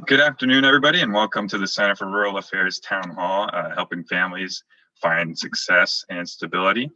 Good afternoon, everybody, and welcome to the Center for Rural Affairs Town Hall, helping families find success and stability.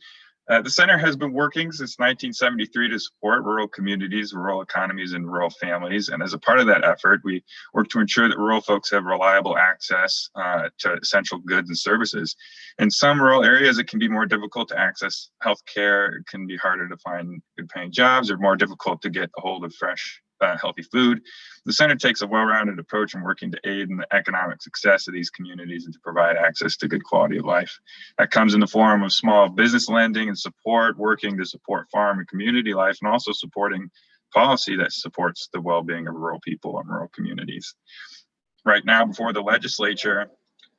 The center has been working since 1973 to support rural communities, rural economies, and rural families. And as a part of that effort, we work to ensure that rural folks have reliable access to essential goods and services. In some rural areas, it can be more difficult to access healthcare. It can be harder to find good paying jobs, or more difficult to get a hold of fresh, healthy food. The center takes a well-rounded approach in working to aid in the economic success of these communities and to provide access to good quality of life. That comes in the form of small business lending and support, working to support farm and community life, and also supporting policy that supports the well-being of rural people and rural communities. Right now, before the legislature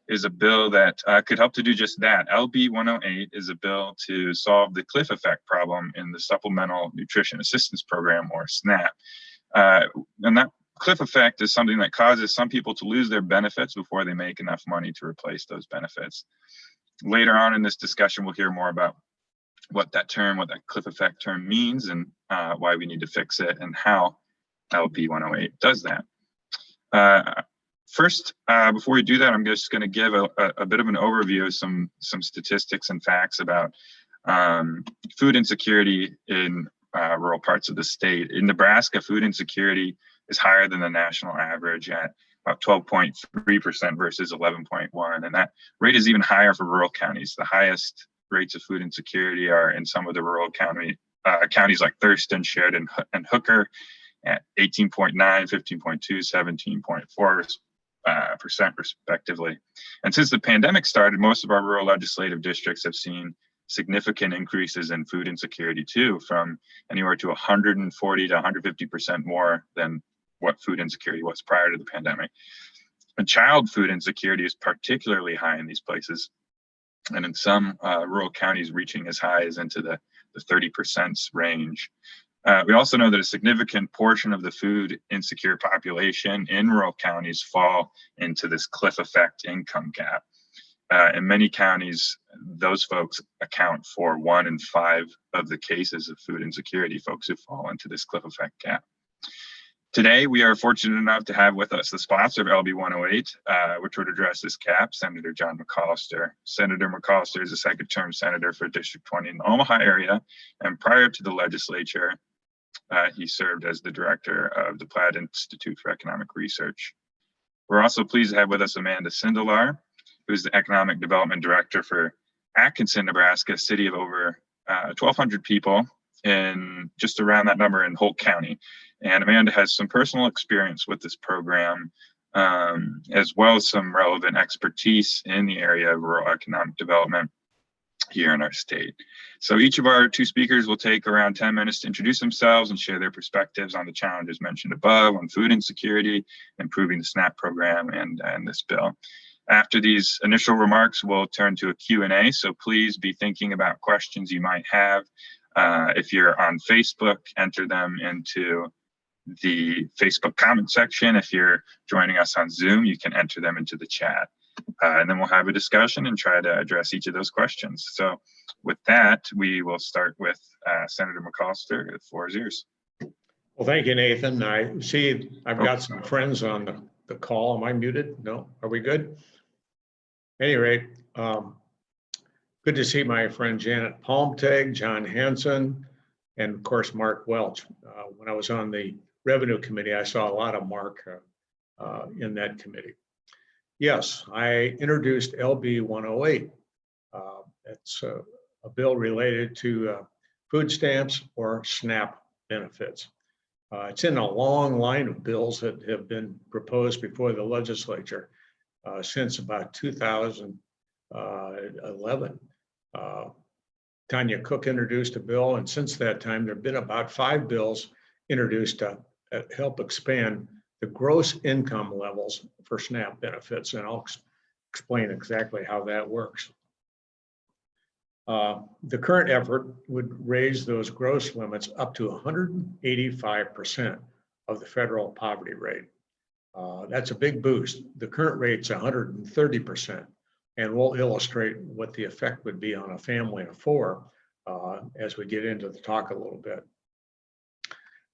is a bill that could help to do just that. LB 108 is a bill to solve the cliff effect problem in the Supplemental Nutrition Assistance Program, or SNAP. And that cliff effect is something that causes some people to lose their benefits before they make enough money to replace those benefits. Later on in this discussion, we'll hear more about what that cliff effect term means, and why we need to fix it, and how LB 108 does that. First, before we do that, I'm just going to give a bit of an overview of some statistics and facts about food insecurity in rural parts of the state. In Nebraska, food insecurity is higher than the national average at about 12.3% versus 11.1%. And that rate is even higher for rural counties. The highest rates of food insecurity are in some of the rural counties like Thurston, Sheridan, and Hooker at 18.9, 15.2, 17.4% respectively. And since the pandemic started, most of our rural legislative districts have seen significant increases in food insecurity too, from anywhere to 140 to 150% more than what food insecurity was prior to the pandemic. And child food insecurity is particularly high in these places, and in some rural counties reaching as high as into the 30% range. We also know that a significant portion of the food insecure population in rural counties fall into this cliff effect income gap. In many counties, those folks account for 1 in 5 of the cases of food insecurity, folks who fall into this cliff effect gap. Today, we are fortunate enough to have with us the sponsor of LB 108, which would address this gap, Senator John McCollister. Senator McCollister is a second-term senator for District 20 in the Omaha area, and prior to the legislature, he served as the director of the Platt Institute for Economic Research. We're also pleased to have with us Amanda Sindelar, who's the Economic Development Director for Atkinson, Nebraska, city of over 1,200 people, in just around that number in Holt County. And Amanda has some personal experience with this program, as well as some relevant expertise in the area of rural economic development here in our state. So each of our 2 speakers will take around 10 minutes to introduce themselves and share their perspectives on the challenges mentioned above, on food insecurity, improving the SNAP program, and this bill. After these initial remarks, we'll turn to a Q&A, so please be thinking about questions you might have. If you're on Facebook, enter them into the Facebook comment section. If you're joining us on Zoom, you can enter them into the chat. And then we'll have a discussion and try to address each of those questions. So with that, we will start with Senator McCollister. The floor is yours. Well, thank you, Nathan. I see I've got some friends on the call. Am I muted? No? Are we good? At any rate, good to see my friend Janet Palmtag, John Hanson, and of course, Mark Welch. When I was on the Revenue Committee, I saw a lot of Mark in that committee. Yes, I introduced LB 108. It's a bill related to food stamps or SNAP benefits. It's in a long line of bills that have been proposed before the legislature since about 2011. Tanya Cook introduced a bill, and since that time, there have been about 5 bills introduced to help expand the gross income levels for SNAP benefits, and I'll explain exactly how that works. The current effort would raise those gross limits up to 185% of the federal poverty rate. That's a big boost. The current rate's 130%, and we'll illustrate what the effect would be on a family of 4 as we get into the talk a little bit.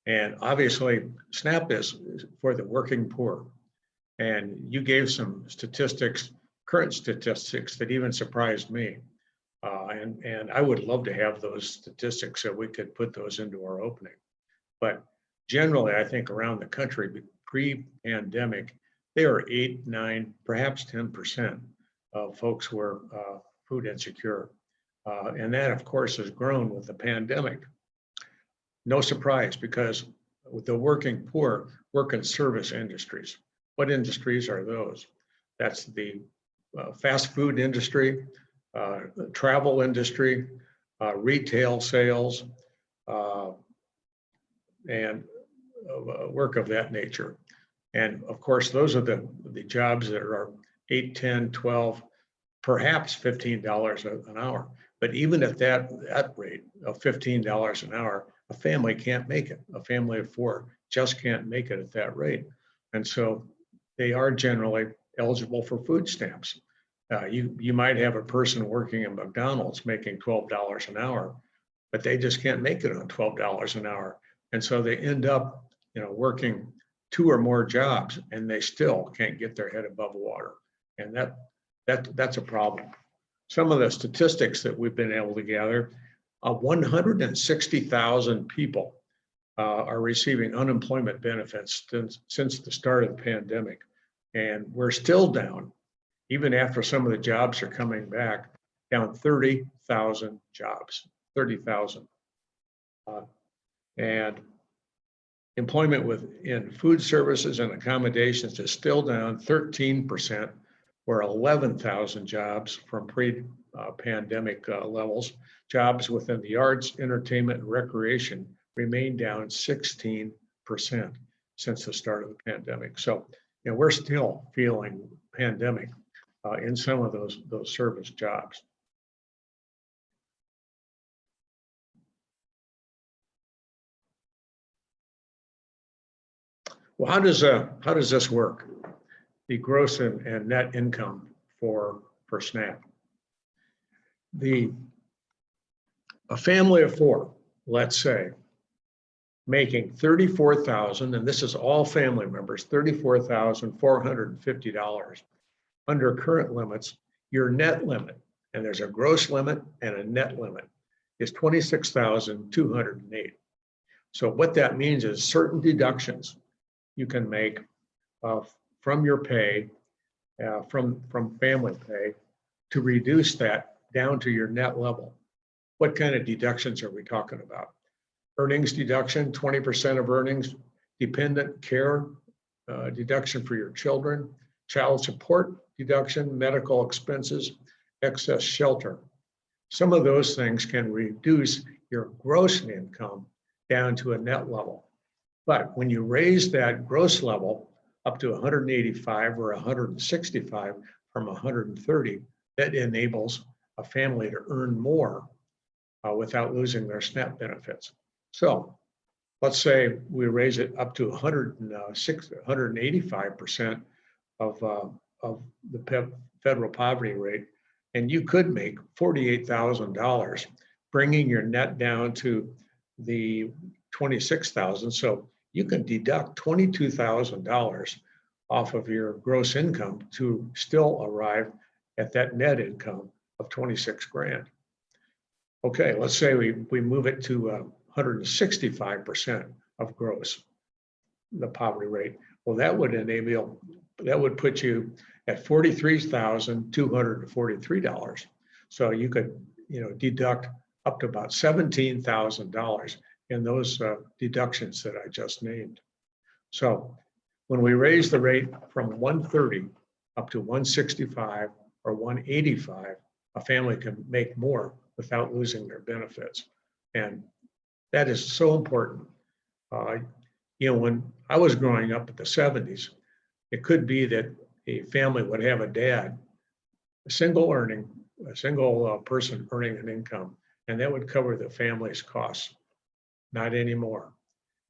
And obviously, SNAP is for the working poor. And you gave some statistics, current statistics that even surprised me. And I would love to have those statistics so we could put those into our opening. But generally, I think around the country, pre-pandemic, they are 8, 9, perhaps 10% of folks were food insecure. And that, of course, has grown with the pandemic. No surprise, because the working poor work in service industries. What industries are those? That's the fast food industry, travel industry, retail sales, and work of that nature. And of course, those are the jobs that are 8, 10, 12, perhaps $15 an hour. But even at that rate of $15 an hour, a family can't make it. A family of 4 just can't make it at that rate. And so they are generally eligible for food stamps. You might have a person working at McDonald's making $12 an hour, but they just can't make it on $12 an hour. And so they end up, working 2 or more jobs, and they still can't get their head above water. And that's a problem. Some of the statistics that we've been able to gather, 160,000 people are receiving unemployment benefits since the start of the pandemic. And we're still down, even after some of the jobs are coming back, down 30,000 jobs, 30,000. And employment in food services and accommodations is still down 13%, where 11,000 jobs from pre-pandemic levels. Jobs within the arts, entertainment, and recreation remain down 16% since the start of the pandemic. So, we're still feeling pandemic in some of those service jobs. Well, how does this work? The gross and net income for SNAP. A family of 4, let's say, making $34,000, and this is all family members, $34,450 under current limits. Your net limit, and there's a gross limit and a net limit, is $26,208. So what that means is certain deductions you can make from your pay, from family pay, to reduce that down to your net level. What kind of deductions are we talking about? Earnings deduction, 20% of earnings, dependent care deduction for your children, child support deduction, medical expenses, excess shelter. Some of those things can reduce your gross income down to a net level. But when you raise that gross level up to 185 or 165 from 130, that enables a family to earn more without losing their SNAP benefits. So let's say we raise it up to 185% of the federal poverty rate, and you could make $48,000, bringing your net down to the 26,000. So you can deduct $22,000 off of your gross income to still arrive at that net income of 26 grand. Okay, let's say we move it to 165% of gross, the poverty rate. Well, that would put you at $43,243. So you could, deduct up to about $17,000 in those deductions that I just named. So when we raise the rate from 130 up to 165 or 185, a family can make more without losing their benefits. And that is so important. When I was growing up in the 70s, it could be that a family would have a dad, a single person earning an income, and that would cover the family's costs. Not anymore.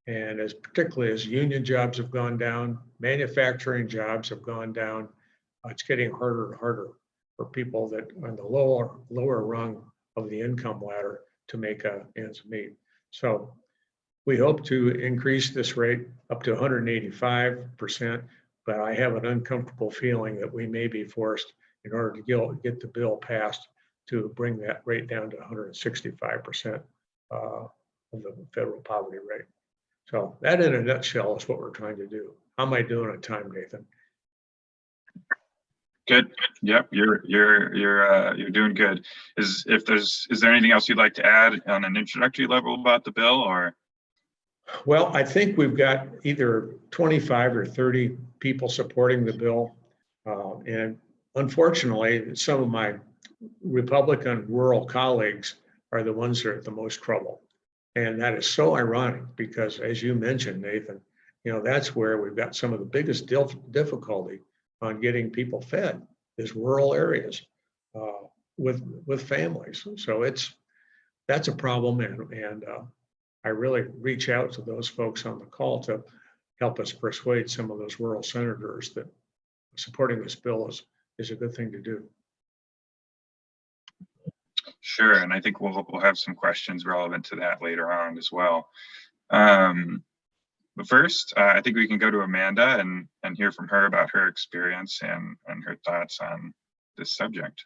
And particularly as union jobs have gone down, manufacturing jobs have gone down, it's getting harder and harder for people that are on the lower rung of the income ladder to make ends meet. So we hope to increase this rate up to 185%, but I have an uncomfortable feeling that we may be forced, in order to get the bill passed, to bring that rate down to 165% of the federal poverty rate. So that in a nutshell is what we're trying to do. How am I doing on time, Nathan? Good. Yep, you're doing good. Is there anything else you'd like to add on an introductory level about the bill, or? Well, I think we've got either 25 or 30 people supporting the bill. And unfortunately, some of my Republican rural colleagues are the ones that are at the most trouble. And that is so ironic because, as you mentioned, Nathan, that's where we've got some of the biggest difficulty on getting people fed, is rural areas with families. So that's a problem. And I really reach out to those folks on the call to help us persuade some of those rural senators that supporting this bill is a good thing to do. Sure, and I think we'll have some questions relevant to that later on as well. But first, I think we can go to Amanda and hear from her about her experience and her thoughts on this subject.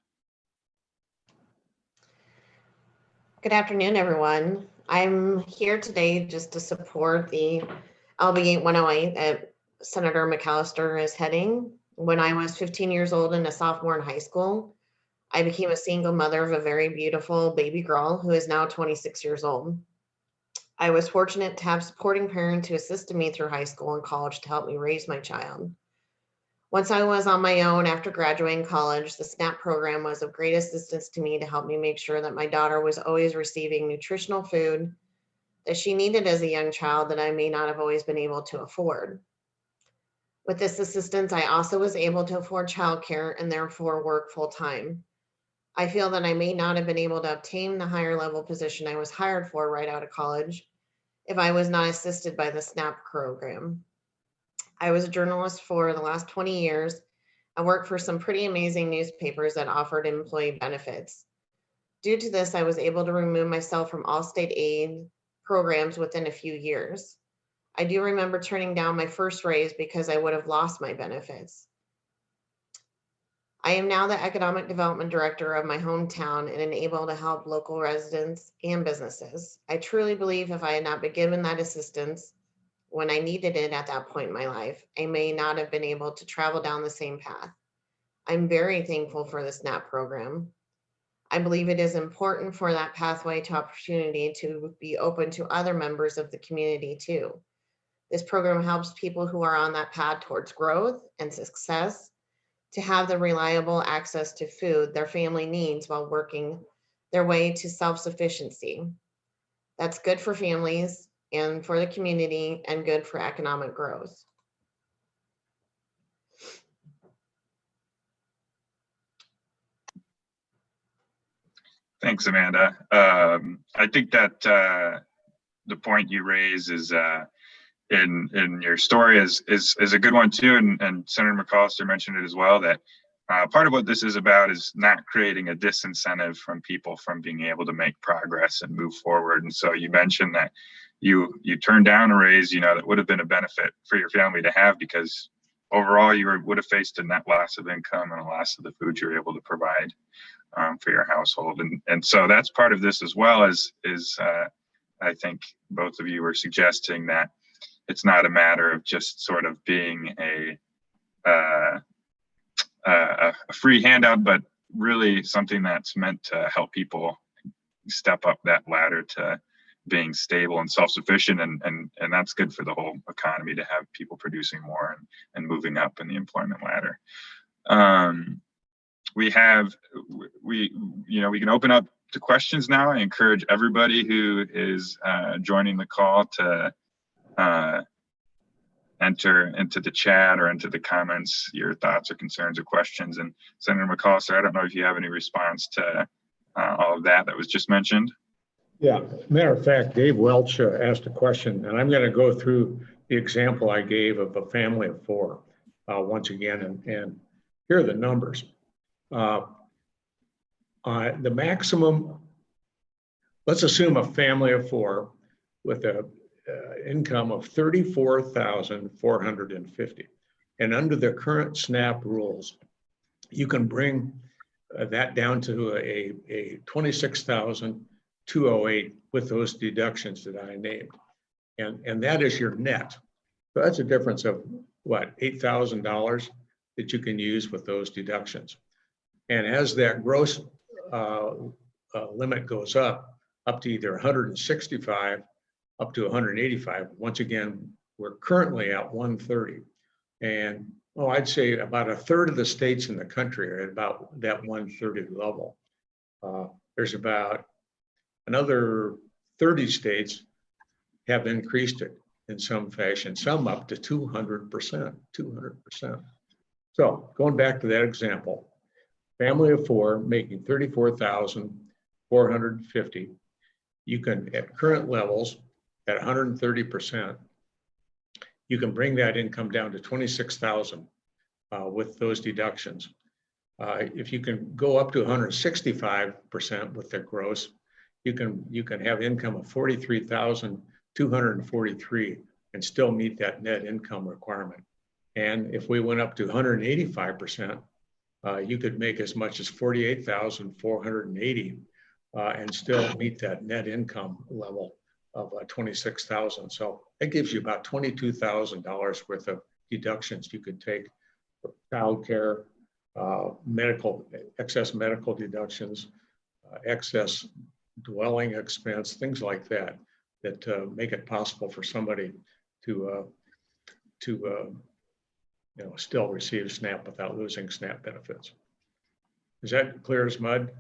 Good afternoon, everyone. I'm here today just to support the LB 8108 that Senator McCollister is heading. When I was 15 years old and a sophomore in high school, I became a single mother of a very beautiful baby girl who is now 26 years old. I was fortunate to have a supporting parent who assisted me through high school and college to help me raise my child. Once I was on my own after graduating college, the SNAP program was of great assistance to me to help me make sure that my daughter was always receiving nutritional food that she needed as a young child that I may not have always been able to afford. With this assistance, I also was able to afford childcare and therefore work full time. I feel that I may not have been able to obtain the higher level position I was hired for right out of college if I was not assisted by the SNAP program. I was a journalist for the last 20 years. I worked for some pretty amazing newspapers that offered employee benefits. Due to this, I was able to remove myself from all state aid programs within a few years. I do remember turning down my first raise because I would have lost my benefits. I am now the economic development director of my hometown and am able to help local residents and businesses. I truly believe if I had not been given that assistance when I needed it at that point in my life, I may not have been able to travel down the same path. I'm very thankful for the SNAP program. I believe it is important for that pathway to opportunity to be open to other members of the community too. This program helps people who are on that path towards growth and success to have the reliable access to food their family needs while working their way to self-sufficiency. That's good for families and for the community and good for economic growth. Thanks, Amanda. I think that the point you raise is in your story is a good one too, and Senator McCollister mentioned it as well, that part of what this is about is not creating a disincentive from people from being able to make progress and move forward. And so you mentioned that you turned down a raise, that would have been a benefit for your family to have, because overall you would have faced a net loss of income and a loss of the food you're able to provide for your household. And so that's part of this as well, as I think both of you were suggesting that it's not a matter of just sort of being a free handout, but really something that's meant to help people step up that ladder to being stable and self-sufficient, and that's good for the whole economy to have people producing more and moving up in the employment ladder. We can open up to questions now. I encourage everybody who is joining the call to enter into the chat or into the comments your thoughts or concerns or questions. And Senator McCollister, I don't know if you have any response to all of that was just mentioned. Yeah, matter of fact, Dave Welch asked a question, and I'm going to go through the example I gave of a family of four once again, and here are the numbers. The maximum, let's assume a family of four with a income of $34,450. And under the current SNAP rules, you can bring that down to a 26,208 with those deductions that I named. And that is your net. So that's a difference of what, $8,000 that you can use with those deductions. And as that gross limit goes up to either 165, up to 185, once again, we're currently at 130. And I'd say about a third of the states in the country are at about that 130 level. There's about another 30 states have increased it in some fashion, some up to 200%. So going back to that example, family of four making 34,450, you can, at current levels, at 130%, you can bring that income down to 26,000 with those deductions. If you can go up to 165% with the gross, you can have income of 43,243 and still meet that net income requirement. And if we went up to 185%, you could make as much as 48,480 and still meet that net income level of 26,000. So that gives you about $22,000 worth of deductions you could take for childcare, medical, excess medical deductions, excess dwelling expense, things like that, that make it possible for somebody to still receive SNAP without losing SNAP benefits. Is that clear as mud?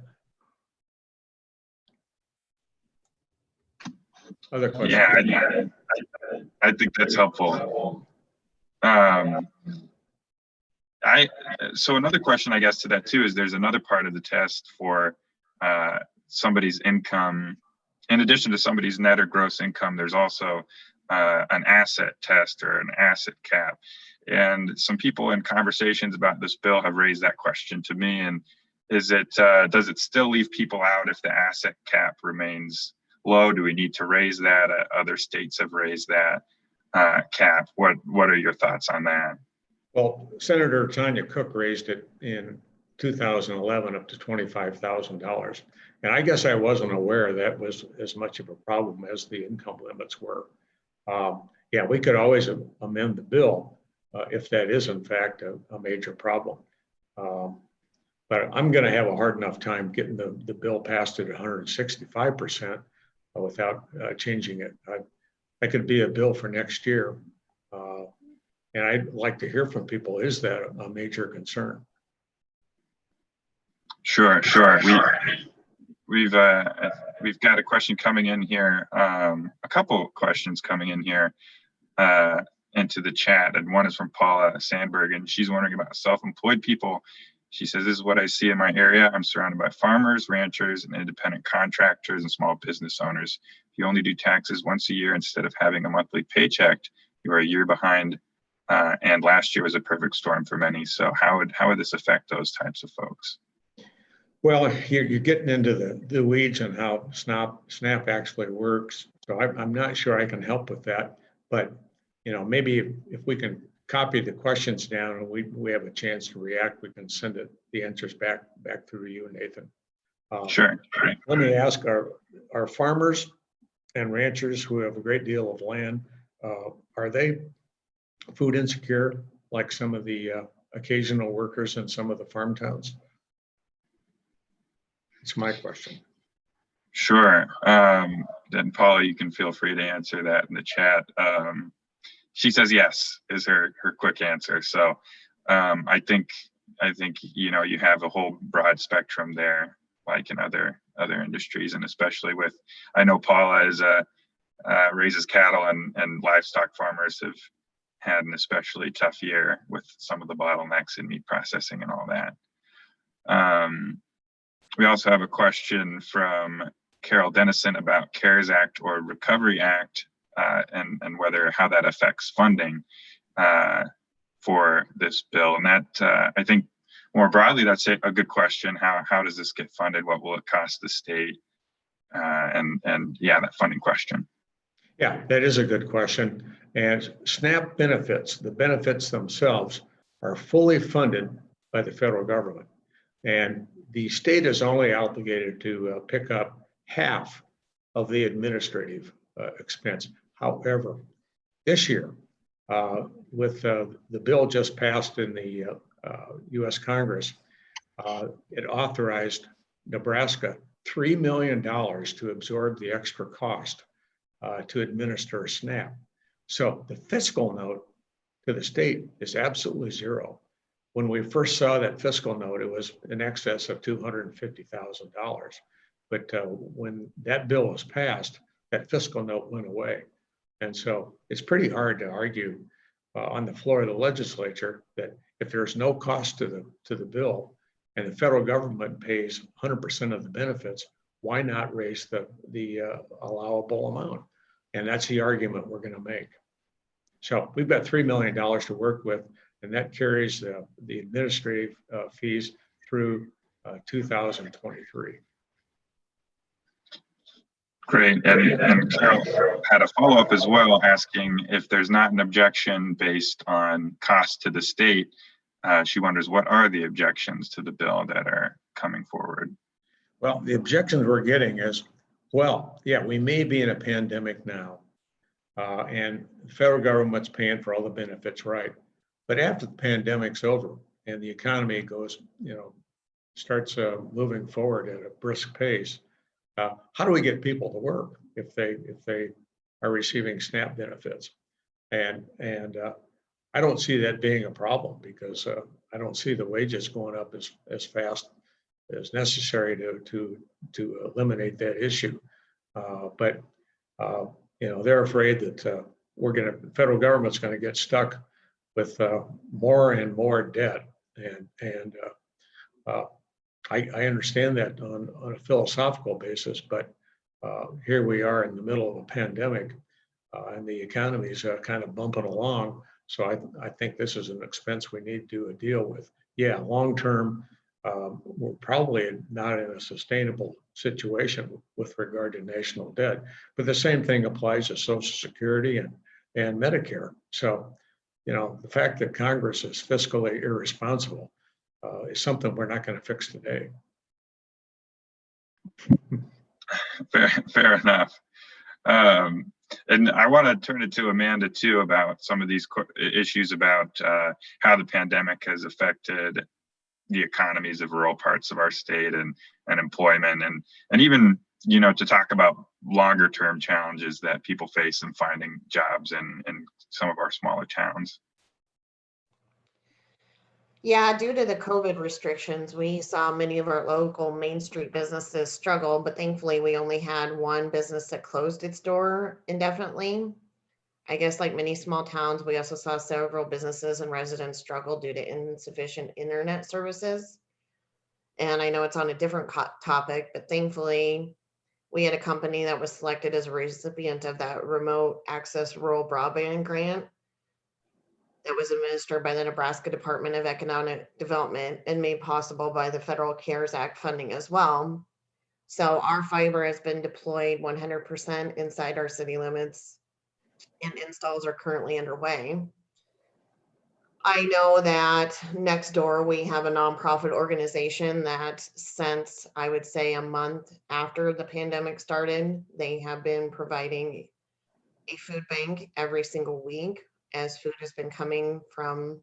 Other questions? Yeah, I think that's helpful. So another question, I guess, to that too is there's another part of the test for somebody's income. In addition to somebody's net or gross income, there's also an asset test or an asset cap. And some people in conversations about this bill have raised that question to me. And does it still leave people out if the asset cap remains low? Do we need to raise that? Other states have raised that cap. What are your thoughts on that? Well, Senator Tanya Cook raised it in 2011 up to $25,000. And I guess I wasn't aware that was as much of a problem as the income limits were. Yeah, we could always amend the bill if that is in fact a major problem. But I'm going to have a hard enough time getting the bill passed at 165% without changing it. That could be a bill for next year. And I'd like to hear from people, is that a major concern? Sure. We've got a question coming in here, a couple questions coming in here into the chat, and one is from Paula Sandberg, and she's wondering about self-employed people. She says, this is what I see in my area. I'm surrounded by farmers, ranchers, and independent contractors and small business owners. If you only do taxes once a year instead of having a monthly paycheck, you are a year behind. And last year was a perfect storm for many. So how would this affect those types of folks? Well, you're getting into the weeds on how SNAP actually works. So I'm not sure I can help with that. But maybe if we can copy the questions down and we have a chance to react, we can send the answers back through to you, Nathan. Sure. Let me ask, our farmers and ranchers who have a great deal of land, are they food insecure like some of the occasional workers in some of the farm towns? It's my question. Sure. Then Paula, you can feel free to answer that in the chat. She says yes is her quick answer. So I think you have a whole broad spectrum there, like in other industries, and especially with, I know Paula raises cattle, and livestock farmers have had an especially tough year with some of the bottlenecks in meat processing and all that. We also have a question from Carol Dennison about CARES Act or Recovery Act, and how that affects funding for this bill. And that, I think more broadly, that's a good question. How does this get funded? What will it cost the state? And yeah, that funding question. Yeah, that is a good question. And SNAP benefits, the benefits themselves, are fully funded by the federal government. And the state is only obligated to pick up half of the administrative expense. However, this year, with the bill just passed in the US Congress, it authorized Nebraska $3 million to absorb the extra cost to administer SNAP. So the fiscal note to the state is absolutely zero. When we first saw that fiscal note, it was in excess of $250,000. But when that bill was passed, that fiscal note went away. And so it's pretty hard to argue on the floor of the legislature that if there's no cost to the bill and the federal government pays 100% of the benefits, why not raise the allowable amount? And that's the argument we're going to make. So we've got $3 million to work with, and that carries the administrative fees through 2023. Great. And Carol had a follow-up as well, asking if there's not an objection based on cost to the state. She wonders, what are the objections to the bill that are coming forward? Well, the objections we're getting is, well, yeah, we may be in a pandemic now, and the federal government's paying for all the benefits, right? But after the pandemic's over and the economy goes, starts moving forward at a brisk pace, how do we get people to work if they are receiving SNAP benefits? And I don't see that being a problem because I don't see the wages going up as fast as necessary to eliminate that issue. But they're afraid that the federal government's going to get stuck with more and more debt, and I understand that on a philosophical basis, but here we are in the middle of a pandemic, and the economy is kind of bumping along. So I think this is an expense we need to deal with. Yeah, long term, we're probably not in a sustainable situation with regard to national debt, but the same thing applies to Social Security and Medicare. So, the fact that Congress is fiscally irresponsible is something we're not going to fix today. Fair enough. And I want to turn it to Amanda too about some of these issues about how the pandemic has affected the economies of rural parts of our state and employment and even to talk about longer term challenges that people face in finding jobs in some of our smaller towns. Yeah, due to the COVID restrictions, we saw many of our local Main Street businesses struggle, but thankfully we only had one business that closed its door indefinitely. I guess like many small towns, we also saw several businesses and residents struggle due to insufficient internet services. And I know it's on a different topic, but thankfully we had a company that was selected as a recipient of that remote access rural broadband grant that was administered by the Nebraska Department of Economic Development and made possible by the Federal CARES Act funding as well. So our fiber has been deployed 100% inside our city limits, and installs are currently underway. I know that next door we have a nonprofit organization that since I would say a month after the pandemic started, they have been providing a food bank every single week as food has been coming from,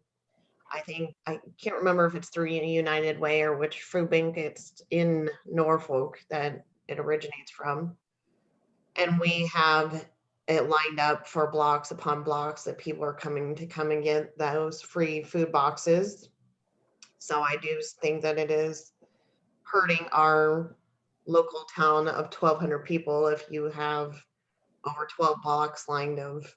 I can't remember if it's through United Way or which food bank it's in Norfolk that it originates from. And we have it lined up for blocks upon blocks that people are coming to come and get those free food boxes. So I do think that it is hurting our local town of 1,200 people if you have over 12 blocks lined of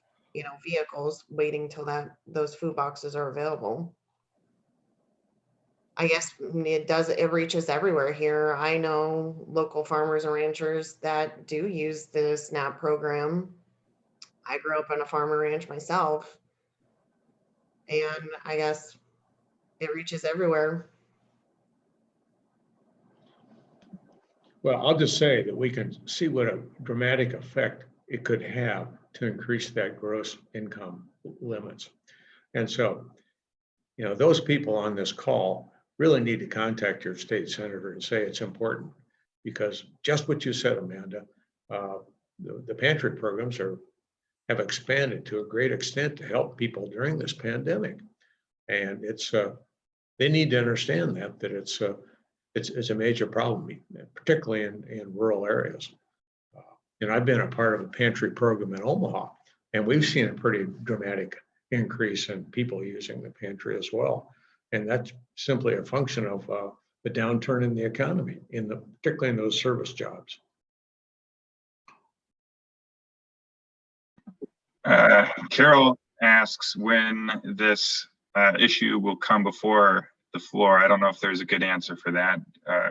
vehicles waiting till those food boxes are available. I guess it reaches everywhere here. I know local farmers and ranchers that do use the SNAP program. I grew up on a farm and ranch myself, and I guess it reaches everywhere. Well, I'll just say that we can see what a dramatic effect it could have to increase that gross income limits. And so, you know, those people on this call really need to contact your state senator and say it's important, because just what you said, Amanda, the pantry programs have expanded to a great extent to help people during this pandemic. And they need to understand that it's a major problem, particularly in rural areas. And I've been a part of a pantry program in Omaha, and we've seen a pretty dramatic increase in people using the pantry as well. And that's simply a function of the downturn in the economy, particularly in those service jobs. Carol asks when this issue will come before the floor. I don't know if there's a good answer for that.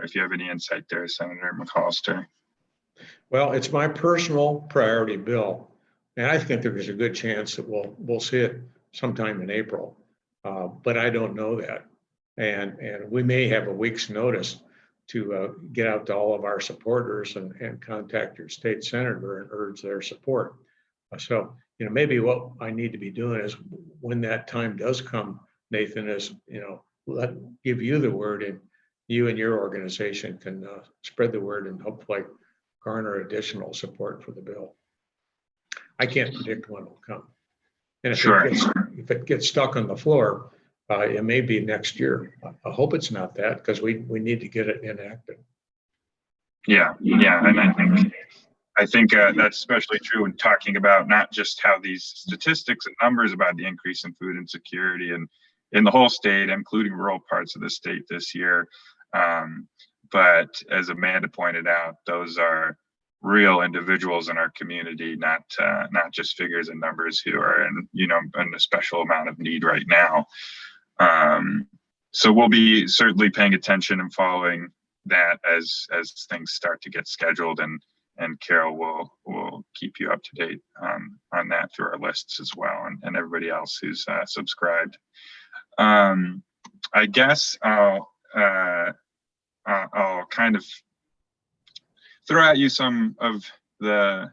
If you have any insight there, Senator McCollister. Well, it's my personal priority bill, and I think there is a good chance that we'll see it sometime in April, but I don't know that. And we may have a week's notice to get out to all of our supporters and contact your state senator and urge their support. So, you know, maybe what I need to be doing is, when that time does come, Nathan, is, you know, give you the word, and you and your organization can spread the word and hopefully garner additional support for the bill. I can't predict when it'll come. And if it gets stuck on the floor, it may be next year. I hope it's not that, because we need to get it enacted. Yeah, and I think that's especially true when talking about not just how these statistics and numbers about the increase in food insecurity and in the whole state, including rural parts of the state this year. But as Amanda pointed out, those are real individuals in our community, not just figures and numbers who are in a special amount of need right now. So we'll be certainly paying attention and following that as things start to get scheduled, and Carol will keep you up to date on that through our lists as well, and everybody else who's subscribed. I guess I'll kind of throw at you some of the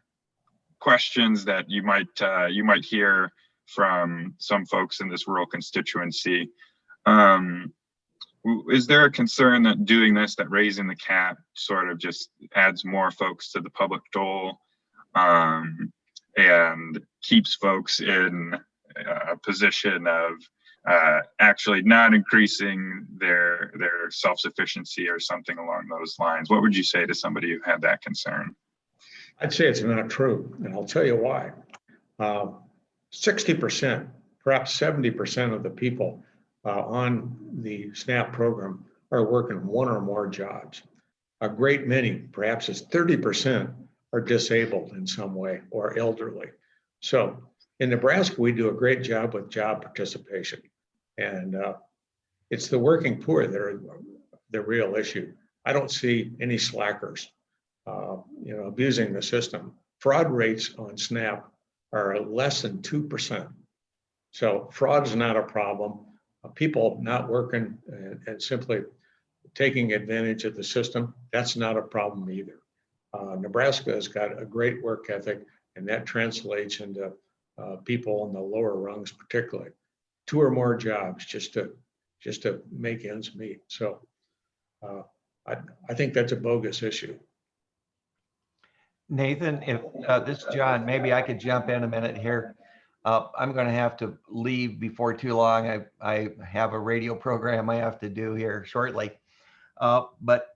questions that you might hear from some folks in this rural constituency. Is there a concern that doing this, that raising the cap sort of just adds more folks to the public dole, and keeps folks in a position of actually not increasing their self-sufficiency or something along those lines? What would you say to somebody who had that concern? I'd say it's not true, and I'll tell you why. 60%, perhaps 70% of the people on the SNAP program are working one or more jobs. A great many, perhaps as 30%, are disabled in some way or elderly. So in Nebraska, we do a great job with job participation, and it's the working poor that are the real issue. I don't see any slackers, abusing the system. Fraud rates on SNAP are less than 2%. So fraud is not a problem. People not working and simply taking advantage of the system, that's not a problem either. Nebraska has got a great work ethic, and that translates into people in the lower rungs, particularly 2 or more jobs just to make ends meet. So I think that's a bogus issue. Nathan, if this is John, maybe I could jump in a minute here. I'm going to have to leave before too long. I have a radio program I have to do here shortly. But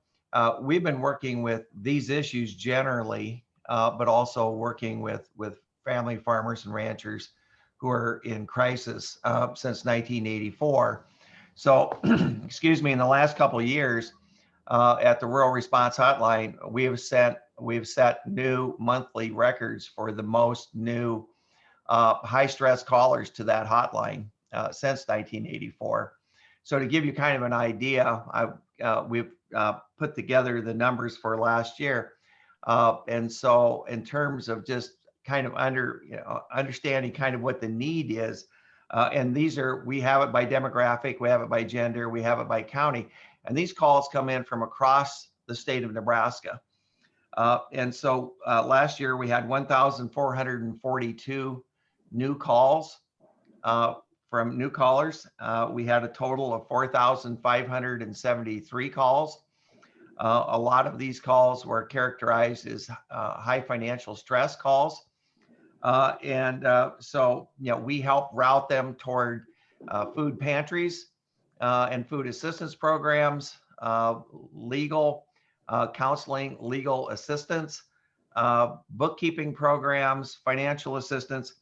we've been working with these issues generally, but also working with family farmers and ranchers who are in crisis since 1984. So, excuse me, in the last couple of years at the Rural Response Hotline, we've set new monthly records for the most new high stress callers to that hotline since 1984. So to give you kind of an idea, we've put together the numbers for last year. And so in terms of just kind of understanding kind of what the need is, and we have it by demographic, we have it by gender, we have it by county, and these calls come in from across the state of Nebraska. And so last year we had 1,442 new calls from new callers. We had a total of 4,573 calls. A lot of these calls were characterized as high financial stress calls. So, we help route them toward food pantries and food assistance programs, legal counseling, legal assistance, bookkeeping programs, financial assistance,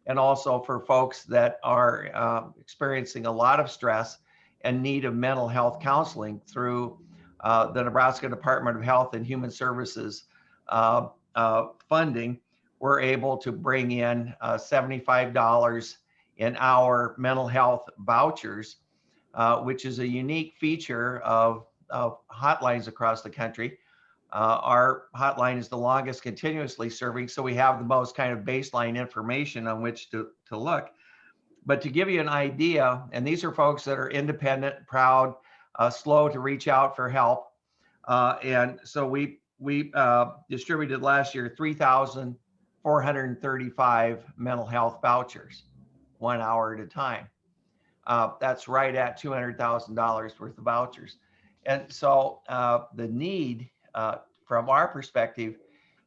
and also for folks that are experiencing a lot of stress and need of mental health counseling through the Nebraska Department of Health and Human Services funding. We're able to bring in $75 in our mental health vouchers, which is a unique feature of hotlines across the country. Our hotline is the longest continuously serving, so we have the most kind of baseline information on which to look. But to give you an idea, and these are folks that are independent, proud, slow to reach out for help. And so we distributed last year 3,435 mental health vouchers, 1 hour at a time. That's right at $200,000 worth of vouchers. And so the need from our perspective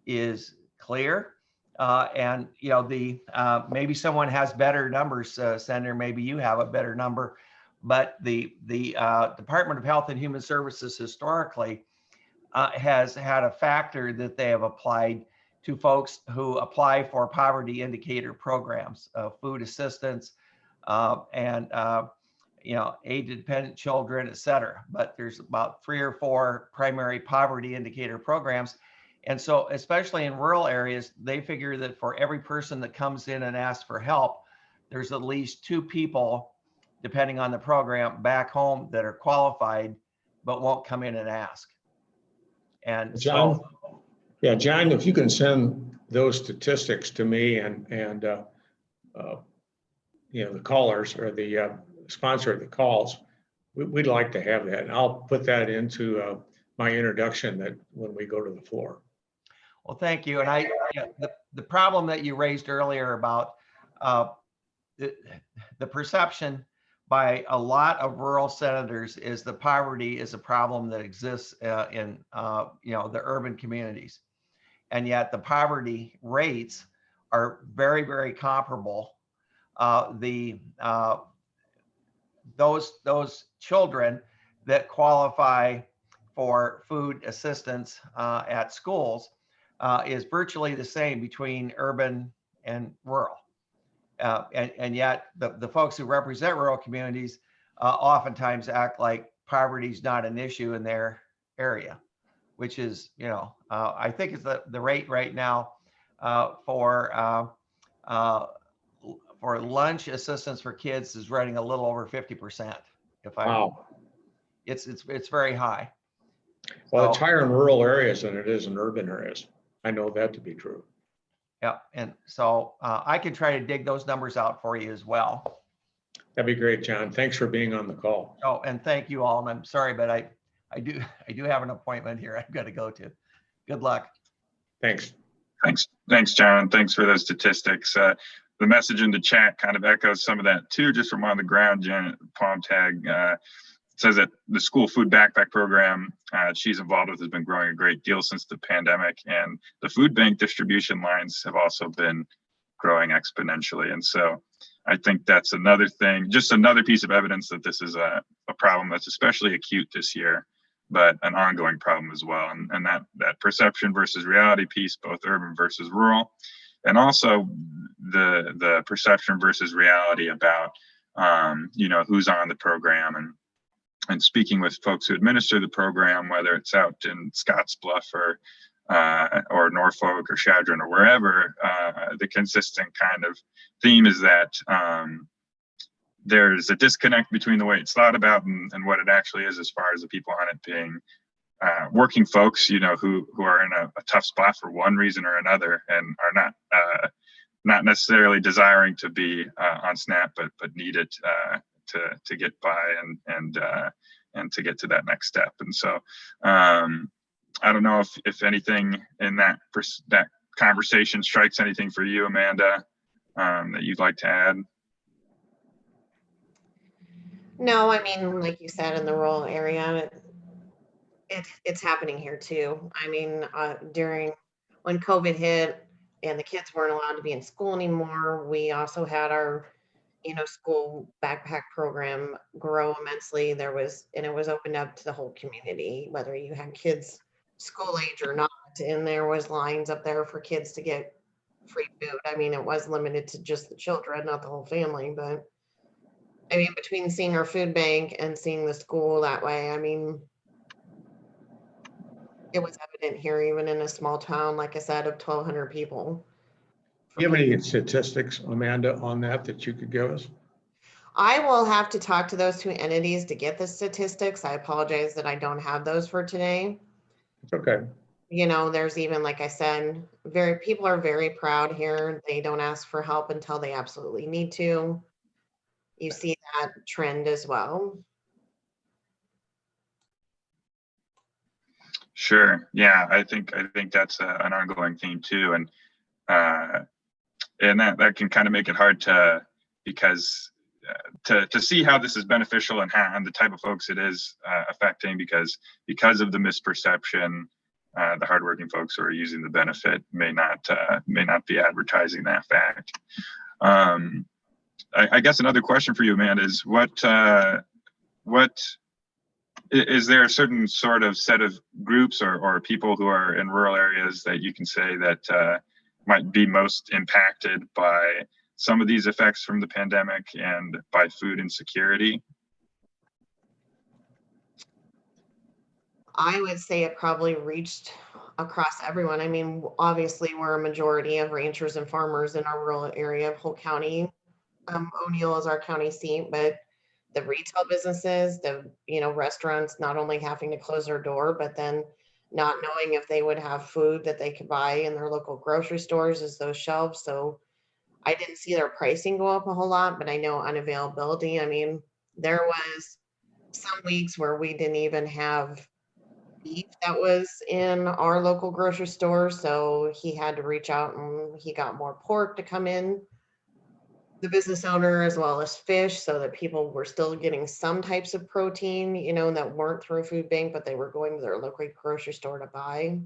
is clear. And maybe someone has better numbers, Senator, maybe you have a better number, but the Department of Health and Human Services historically has had a factor that they have applied to folks who apply for poverty indicator programs, food assistance, and aid-dependent children, et cetera. But there's about 3 or 4 primary poverty indicator programs. And so, especially in rural areas, they figure that for every person that comes in and asks for help, there's at least 2 people, depending on the program, back home that are qualified, but won't come in and ask. And John, John, if you can send those statistics to me and the callers or the sponsor of the calls, we'd like to have that. And I'll put that into my introduction that when we go to the floor. Well, thank you. And the problem that you raised earlier about the perception by a lot of rural senators is that poverty is a problem that exists in the urban communities, and yet the poverty rates are very, very comparable. Those children that qualify for food assistance at schools is virtually the same between urban and rural. And yet the folks who represent rural communities oftentimes act like poverty is not an issue in their area, which is, I think it's the rate right now for lunch assistance for kids is running a little over 50%. Wow. It's very high. Well, it's higher in rural areas than it is in urban areas. I know that to be true. Yeah, and so I can try to dig those numbers out for you as well. That'd be great, John. Thanks for being on the call. Oh, and thank you all. And I'm sorry, but I do have an appointment here I've got to go to. Good luck. Thanks. Thanks, John. Thanks for those statistics. The message in the chat kind of echoes some of that too, just from on the ground. Janet Palmtag says that the school food backpack program she's involved with has been growing a great deal since the pandemic, and the food bank distribution lines have also been growing exponentially. And so I think that's another thing, just another piece of evidence that this is a problem that's especially acute this year, but an ongoing problem as well. And that perception versus reality piece, both urban versus rural, and also the perception versus reality about who's on the program, and speaking with folks who administer the program, whether it's out in Scottsbluff or Norfolk or Chadron or wherever, the consistent kind of theme is that there's a disconnect between the way it's thought about and what it actually is, as far as the people on it being working folks, who are in a tough spot for one reason or another, and are not necessarily desiring to be on SNAP, but need it to get by and to get to that next step. And so I don't know if anything in that conversation strikes anything for you, Amanda, that you'd like to add. No, I mean, like you said, in the rural area, it's happening here too. I mean, during when COVID hit and the kids weren't allowed to be in school anymore, we also had our, school backpack program grow immensely. And it was opened up to the whole community, whether you had kids school age or not. And there was lines up there for kids to get free food. I mean, it was limited to just the children, not the whole family, but I mean, between seeing our food bank and seeing the school that way, I mean, it was evident here, even in a small town, like I said, of 1,200 people. Do you have any statistics, Amanda, on that you could give us? I will have to talk to those two entities to get the statistics. I apologize that I don't have those for today. It's okay. There's even, like I said, people are very proud here. They don't ask for help until they absolutely need to. You see that trend as well. Sure. Yeah, I think that's an ongoing theme too, and that can kind of make it hard to see how this is beneficial and the type of folks it is affecting because of the misperception. The hardworking folks who are using the benefit may not be advertising that fact. I guess another question for you, Amanda, is what is there a certain sort of set of groups or people who are in rural areas that you can say that might be most impacted by some of these effects from the pandemic and by food insecurity? I would say it probably reached across everyone. I mean, obviously, we're a majority of ranchers and farmers in our rural area of Holt County. O'Neill is our county seat, but the retail businesses, the restaurants, not only having to close their door, but then not knowing if they would have food that they could buy in their local grocery stores as those shelves. So I didn't see their pricing go up a whole lot, but I know unavailability. I mean, there was some weeks where we didn't even have beef that was in our local grocery store. So he had to reach out and he got more pork to come in, the business owner, as well as fish, so that people were still getting some types of protein, that weren't through a food bank, but they were going to their local grocery store to buy.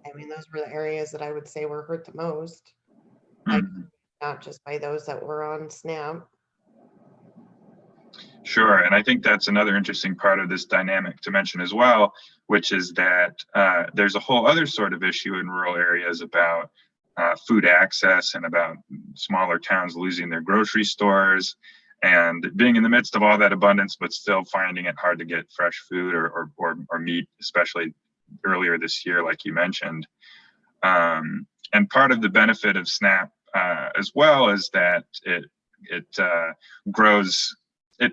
I mean, those were the areas that I would say were hurt the most. Not just by those that were on SNAP. Sure, and I think that's another interesting part of this dynamic to mention as well, which is that there's a whole other sort of issue in rural areas about food access and about smaller towns losing their grocery stores and being in the midst of all that abundance, but still finding it hard to get fresh food or meat, especially earlier this year, like you mentioned. And part of the benefit of SNAP as well is that it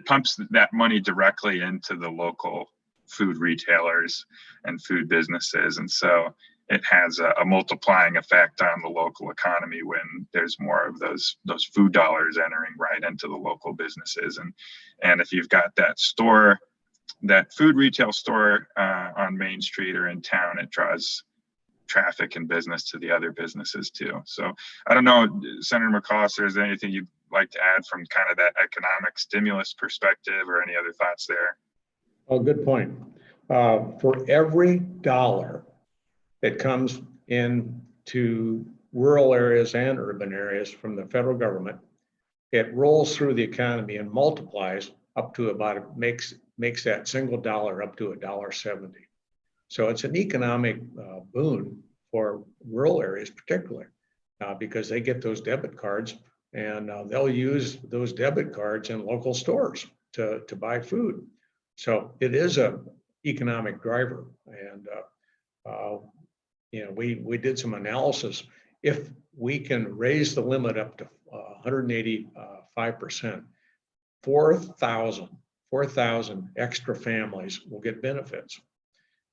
pumps that money directly into the local food retailers and food businesses. And so it has a multiplying effect on the local economy when there's more of those food dollars entering right into the local businesses. And if you've got that food retail store on Main Street or in town, it draws traffic and business to the other businesses too. So I don't know, Senator McCollister, is there anything you'd like to add from kind of that economic stimulus perspective or any other thoughts there? Oh, good point. For every dollar that comes into rural areas and urban areas from the federal government, it rolls through the economy and multiplies up to makes that single dollar up to $1.70. So it's an economic boon for rural areas particularly because they get those debit cards and they'll use those debit cards in local stores to buy food. So it is an economic driver. And we did some analysis. If we can raise the limit up to 185%, 4,000 extra families will get benefits.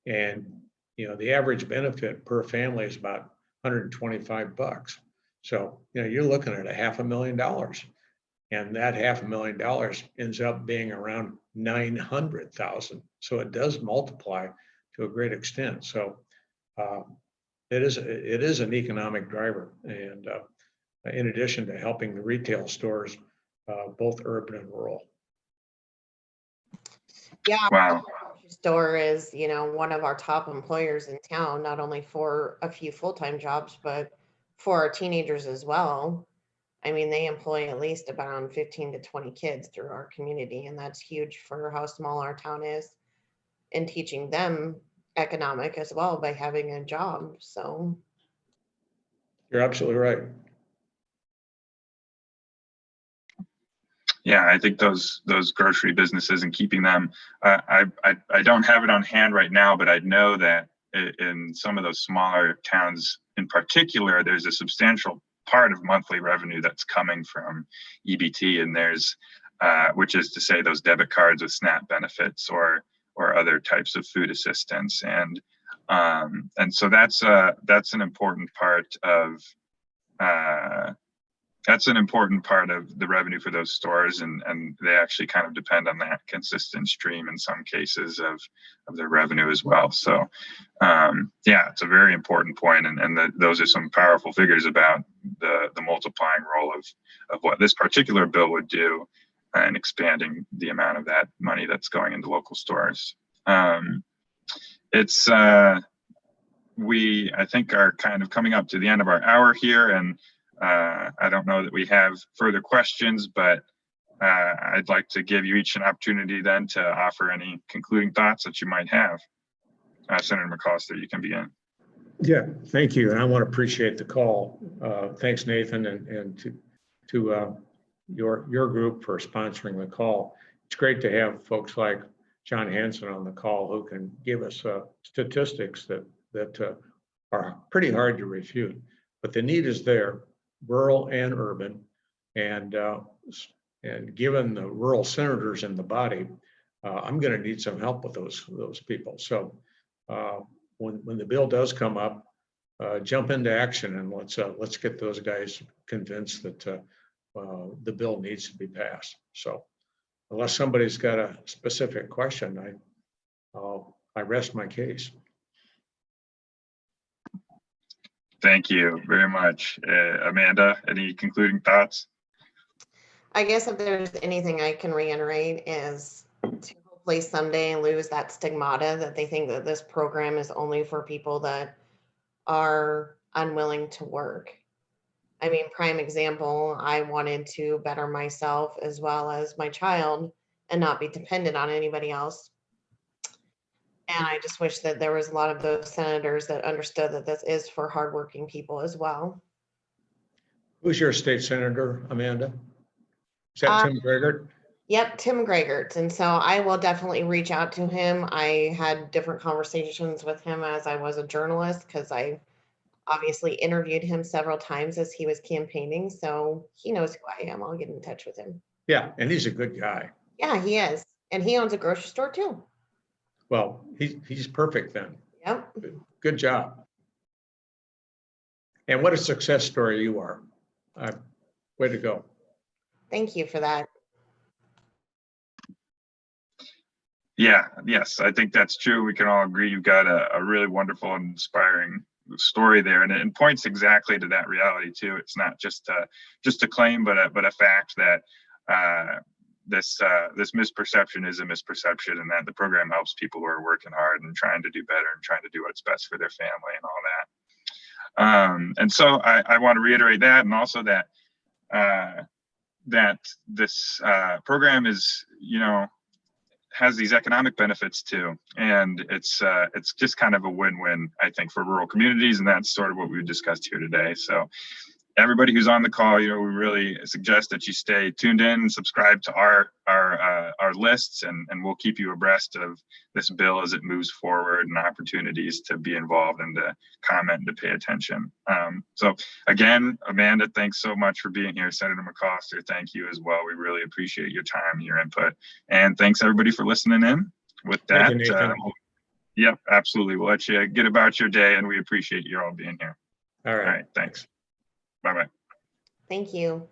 And the average benefit per family is about $125. So you're looking at $500,000, and that $500,000 ends up being around 900,000. So it does multiply to a great extent. So it is an economic driver, and in addition to helping the retail stores, both urban and rural. Yeah, Wow. the grocery store is, one of our top employers in town, not only for a few full-time jobs, but for our teenagers as well. I mean, they employ at least about 15 to 20 kids through our community, and that's huge for how small our town is, and teaching them economic as well by having a job. So You're absolutely right. Yeah, I think those grocery businesses and keeping them. I don't have it on hand right now, but I know that in some of those smaller towns, in particular, there's a substantial part of monthly revenue that's coming from EBT, and there's which is to say those debit cards with SNAP benefits or other types of food assistance, and so that's an important part of. That's an important part of the revenue for those stores, and they actually kind of depend on that consistent stream in some cases of their revenue as well. So yeah, it's a very important point, and those are some powerful figures about the multiplying role of what this particular bill would do and expanding the amount of that money that's going into local stores. It's we, I think, are kind of coming up to the end of our hour here, and I don't know that we have further questions, but I'd like to give you each an opportunity then to offer any concluding thoughts that you might have. Senator McCollister, you can begin. Yeah, thank you. And I want to appreciate the call. Thanks, Nathan, and to your group for sponsoring the call. It's great to have folks like John Hanson on the call who can give us statistics that are pretty hard to refute, but the need is there, rural and urban, and given the rural senators in the body, I'm going to need some help with those people. So when the bill does come up, jump into action, and let's get those guys convinced that the bill needs to be passed. So unless somebody's got a specific question, I rest my case. Thank you very much. Amanda, any concluding thoughts? I guess if there's anything I can reiterate is to hopefully someday lose that stigmata that they think that this program is only for people that are unwilling to work. I mean, prime example, I wanted to better myself as well as my child and not be dependent on anybody else. And I just wish that there was a lot of those senators that understood that this is for hardworking people as well. Who's your state senator, Amanda? Is that Tim Gregor? Yep, Tim Gregert. And so I will definitely reach out to him. I had different conversations with him as I was a journalist, because I obviously interviewed him several times as he was campaigning. So he knows who I am. I'll get in touch with him. Yeah, and he's a good guy. Yeah, he is. And he owns a grocery store too. Well, he's perfect then. Yep. Good job. And what a success story you are. Way to go. Thank you for that. Yeah, yes, I think that's true. We can all agree you've got a really wonderful and inspiring story there, and it points exactly to that reality too. It's not just a claim, but a fact that this misperception is a misperception, and that the program helps people who are working hard and trying to do better and trying to do what's best for their family and all that. And so I want to reiterate that, and also that that this program is, has these economic benefits too, and it's just kind of a win-win, I think, for rural communities, and that's sort of what we've discussed here today. So everybody who's on the call, we really suggest that you stay tuned in and subscribe to our lists, and we'll keep you abreast of this bill as it moves forward, and opportunities to be involved and to comment and to pay attention. So again, Amanda, thanks so much for being here. Senator McCollister, thank you as well. We really appreciate your time and your input, and thanks everybody for listening in. With that, yep, absolutely. We'll let you get about your day, and we appreciate you all being here. All right. Thanks. Bye-bye. Thank you.